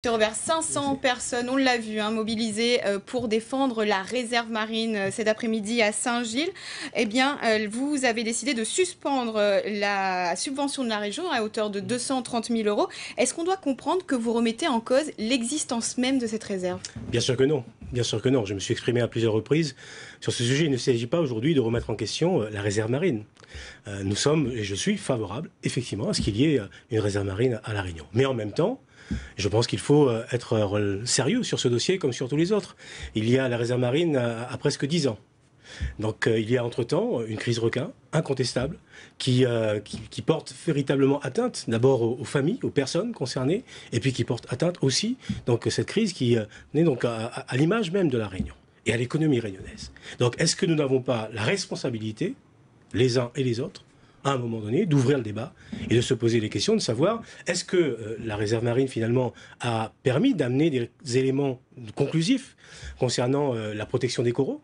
Robert, 500 personnes, on l'a vu, mobilisées pour défendre la réserve marine cet après-midi à Saint-Gilles. Eh bien, vous avez décidé de suspendre la subvention de la région à hauteur de 230 000 euros. Est-ce qu'on doit comprendre que vous remettez en cause l'existence même de cette réserve? Bien sûr que non. Bien sûr que non. Je me suis exprimé à plusieurs reprises sur ce sujet. Il ne s'agit pas aujourd'hui de remettre en question la réserve marine. Nous sommes, et je suis favorable, effectivement, à ce qu'il y ait une réserve marine à La Réunion. Mais en même temps, je pense qu'il faut être sérieux sur ce dossier comme sur tous les autres. Il y a la réserve marine à presque 10 ans. Donc il y a entre-temps une crise requin incontestable qui porte véritablement atteinte d'abord aux familles, aux personnes concernées, et puis qui porte atteinte aussi donc cette crise qui naît donc à l'image même de La Réunion et à l'économie réunionnaise. Donc est-ce que nous n'avons pas la responsabilité, les uns et les autres, à un moment donné, d'ouvrir le débat et de se poser les questions, de savoir est-ce que la réserve marine finalement a permis d'amener des éléments conclusifs concernant la protection des coraux?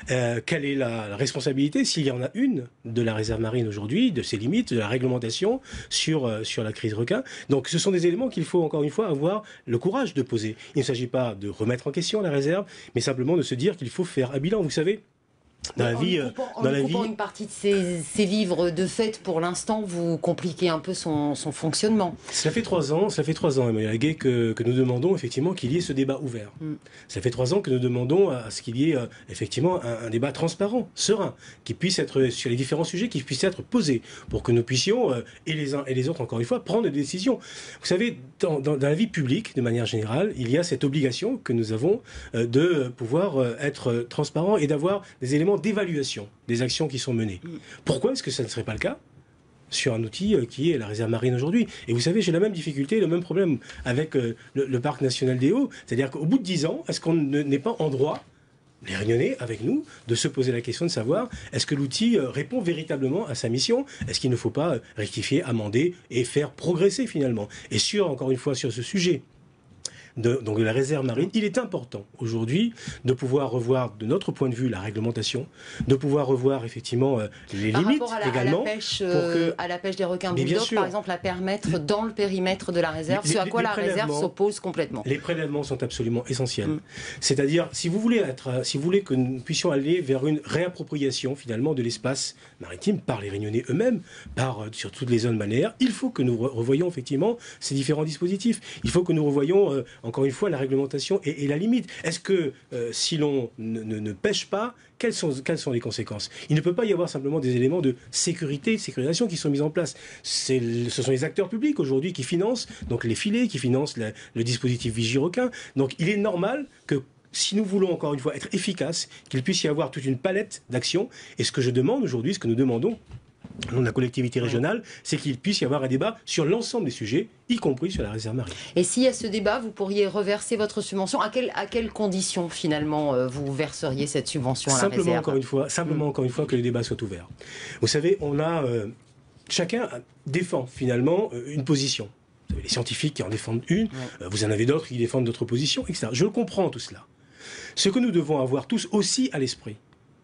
Quelle est la responsabilité, s'il y en a une, de la réserve marine aujourd'hui, de ses limites, de la réglementation sur la crise requin? Donc ce sont des éléments qu'il faut encore une fois avoir le courage de poser. Il ne s'agit pas de remettre en question la réserve, mais simplement de se dire qu'il faut faire un bilan. Vous savez, dans la vie, coupant une partie de ces livres, de fait, pour l'instant, vous compliquez un peu son fonctionnement. Ça fait 3 ans, Emmanuel Aguet, que nous demandons effectivement qu'il y ait ce débat ouvert. Ça fait 3 ans que nous demandons à ce qu'il y ait effectivement un débat transparent, serein, qui puisse être sur les différents sujets, qui puisse être posé, pour que nous puissions, et les uns et les autres, encore une fois, prendre des décisions. Vous savez, dans la vie publique, de manière générale, il y a cette obligation que nous avons de pouvoir être transparent et d'avoir des éléments d'évaluation des actions qui sont menées. Pourquoi est-ce que ça ne serait pas le cas sur un outil qui est la réserve marine aujourd'hui? Et vous savez, j'ai la même difficulté, le même problème avec le parc national des Hauts. C'est-à-dire qu'au bout de 10 ans, est-ce qu'on n'est pas en droit, les Réunionnais avec nous, de se poser la question de savoir est-ce que l'outil répond véritablement à sa mission? Est-ce qu'il ne faut pas rectifier, amender et faire progresser finalement? Et encore une fois, sur ce sujet donc de la réserve marine, il est important aujourd'hui de pouvoir revoir de notre point de vue la réglementation, de pouvoir revoir effectivement les limites également. À la pêche des requins boules d'or, par exemple, à permettre dans le périmètre de la réserve, ce à quoi la réserve s'oppose complètement. Les prélèvements sont absolument essentiels. C'est-à-dire, si vous voulez que nous puissions aller vers une réappropriation finalement de l'espace maritime par les Réunionnais eux-mêmes, sur toutes les zones balnéaires, il faut que nous revoyions effectivement ces différents dispositifs. Il faut que nous revoyions encore une fois, la réglementation et la limite. Est-ce que si l'on ne pêche pas, quelles sont les conséquences? Il ne peut pas y avoir simplement des éléments de sécurité, de sécurisation qui sont mis en place. Ce sont les acteurs publics aujourd'hui qui financent donc les filets, qui financent le dispositif Vigie-Requin. Donc il est normal que si nous voulons encore une fois être efficaces, qu'il puisse y avoir toute une palette d'actions. Et ce que je demande aujourd'hui, ce que nous demandons, nous, la collectivité régionale, c'est qu'il puisse y avoir un débat sur l'ensemble des sujets, y compris sur la réserve marine. Et s'il y a ce débat, vous pourriez reverser votre subvention. À quelles conditions, finalement, vous verseriez cette subvention à la réserve? Simplement, encore une fois, que le débat soit ouvert. Vous savez, chacun défend finalement une position. Vous avez les scientifiques qui en défendent une, vous en avez d'autres qui défendent d'autres positions, etc. Je comprends tout cela. Ce que nous devons avoir tous aussi à l'esprit,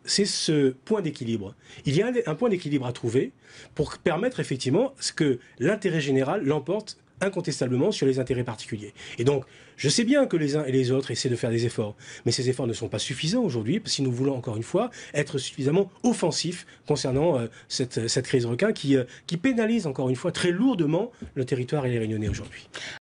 c'est ce point d'équilibre. Il y a un point d'équilibre à trouver pour permettre effectivement que l'intérêt général l'emporte incontestablement sur les intérêts particuliers. Et donc, je sais bien que les uns et les autres essaient de faire des efforts, mais ces efforts ne sont pas suffisants aujourd'hui si nous voulons encore une fois être suffisamment offensifs concernant cette crise requin qui pénalise encore une fois très lourdement le territoire et les Réunionnais aujourd'hui.